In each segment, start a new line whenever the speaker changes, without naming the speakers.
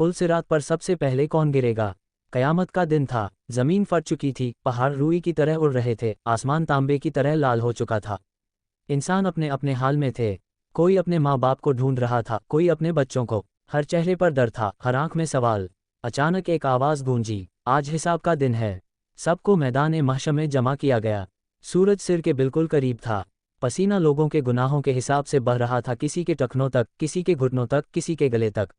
पुल सिरात पर सबसे पहले कौन गिरेगा? कयामत का दिन था। जमीन फट चुकी थी, पहाड़ रुई की तरह उड़ रहे थे, आसमान तांबे की तरह लाल हो चुका था। इंसान अपने अपने हाल में थे। कोई अपने माँ बाप को ढूंढ रहा था, कोई अपने बच्चों को। हर चेहरे पर डर था, हर आंख में सवाल। अचानक एक आवाज़ गूंजी, आज हिसाब का दिन है। सबको मैदान महशर में जमा किया गया। सूरज सिर के बिल्कुल करीब था। पसीना लोगों के गुनाहों के हिसाब से बह रहा था, किसी के टखनों तक, किसी के घुटनों तक, किसी के गले तक।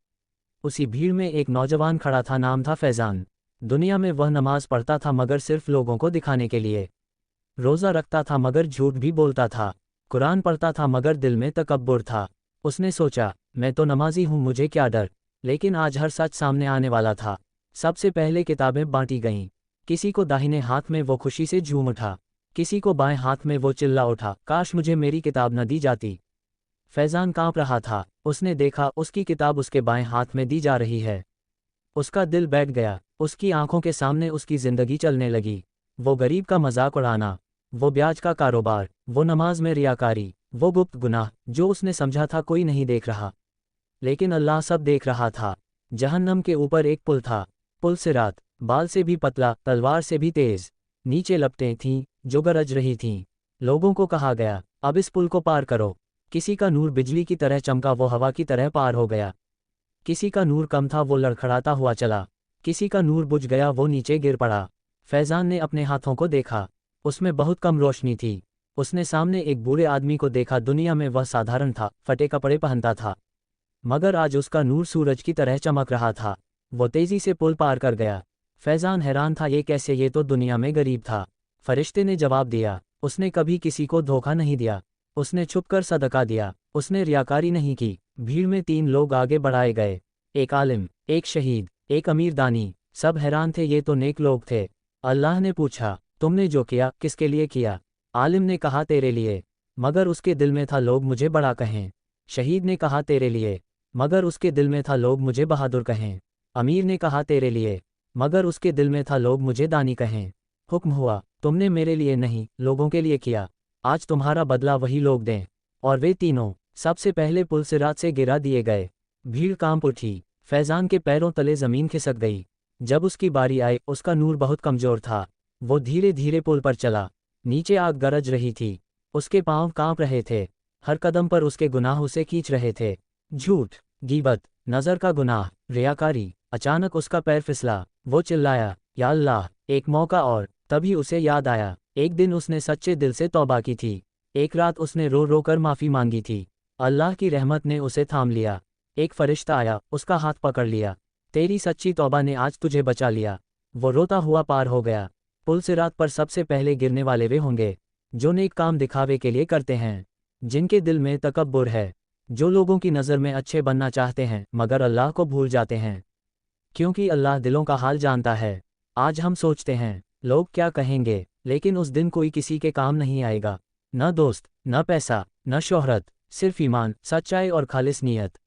उसी भीड़ में एक नौजवान खड़ा था, नाम था फैज़ान। दुनिया में वह नमाज पढ़ता था मगर सिर्फ लोगों को दिखाने के लिए। रोज़ा रखता था मगर झूठ भी बोलता था। कुरान पढ़ता था मगर दिल में तकब्बुर था। उसने सोचा, मैं तो नमाजी हूँ, मुझे क्या डर। लेकिन आज हर सच सामने आने वाला था। सबसे पहले किताबें बांटी गईं। किसी को दाहिने हाथ में वो खुशी से झूम उठा, किसी को बाएं हाथ में वो चिल्ला उठा, काश मुझे मेरी किताब न दी जाती। फैज़ान कांप रहा था। उसने देखा उसकी किताब उसके बाएं हाथ में दी जा रही है। उसका दिल बैठ गया। उसकी आंखों के सामने उसकी जिंदगी चलने लगी। वो गरीब का मजाक उड़ाना, वो ब्याज का कारोबार, वो नमाज में रियाकारी, वो गुप्त गुनाह जो उसने समझा था कोई नहीं देख रहा। लेकिन अल्लाह सब देख रहा था। जहन्नम के ऊपर एक पुल था, पुल सिरात, बाल से भी पतला, तलवार से भी तेज। नीचे लपटें थीं जो गरज रही थीं। लोगों को कहा गया, अब इस पुल को पार करो। किसी का नूर बिजली की तरह चमका, वो हवा की तरह पार हो गया। किसी का नूर कम था, वो लड़खड़ाता हुआ चला। किसी का नूर बुझ गया, वो नीचे गिर पड़ा। फैज़ान ने अपने हाथों को देखा, उसमें बहुत कम रोशनी थी। उसने सामने एक बूढ़े आदमी को देखा। दुनिया में वह साधारण था, फटे कपड़े पहनता था, मगर आज उसका नूर सूरज की तरह चमक रहा था। वो तेजी से पुल पार कर गया। फैज़ान हैरान था, ये कैसे, ये तो दुनिया में गरीब था। फरिश्ते ने जवाब दिया, उसने कभी किसी को धोखा नहीं दिया। उसने छुपकर सदका दिया, उसने रियाकारी नहीं की। भीड़ में 3 लोग आगे बढ़ाए गए, एक आलिम, एक शहीद, एक अमीर दानी। सब हैरान थे, ये तो नेक लोग थे। अल्लाह ने पूछा, तुमने जो किया किसके लिए किया? आलिम ने कहा, तेरे लिए, मगर उसके दिल में था लोग मुझे बड़ा कहें। शहीद ने कहा, तेरे लिए, मगर उसके दिल में था लोग मुझे बहादुर कहें। अमीर ने कहा, तेरे लिए, मगर उसके दिल में था लोग मुझे दानी कहें। हुक्म हुआ, तुमने मेरे लिए नहीं, लोगों के लिए किया। आज तुम्हारा बदला वही लोग दें। और वे तीनों सबसे पहले पुल सिरात से गिरा दिए गए। भीड़ कांप उठी। फैज़ान के पैरों तले ज़मीन खिसक गई। जब उसकी बारी आई, उसका नूर बहुत कमज़ोर था। वो धीरे धीरे पुल पर चला। नीचे आग गरज रही थी। उसके पांव कांप रहे थे। हर कदम पर उसके गुनाह उसे खींच रहे थे। झूठ, गीबत, नज़र का गुनाह, रियाकारी। अचानक उसका पैर फिसला। वो चिल्लाया, या अल्लाह, एक मौका और। तभी उसे याद आया, एक दिन उसने सच्चे दिल से तौबा की थी। एक रात उसने रो रो कर माफ़ी मांगी थी। अल्लाह की रहमत ने उसे थाम लिया। एक फरिश्ता आया, उसका हाथ पकड़ लिया। तेरी सच्ची तौबा ने आज तुझे बचा लिया। वो रोता हुआ पार हो गया। पुल सिरात पर सबसे पहले गिरने वाले वे होंगे जो नेक काम दिखावे के लिए करते हैं, जिनके दिल में तकब्बुर है, जो लोगों की नज़र में अच्छे बनना चाहते हैं मगर अल्लाह को भूल जाते हैं। क्योंकि अल्लाह दिलों का हाल जानता है। आज हम सोचते हैं, लोग क्या कहेंगे, लेकिन उस दिन कोई किसी के काम नहीं आएगा। न दोस्त, न पैसा, न शोहरत, सिर्फ ईमान, सच्चाई और खालिस नीयत।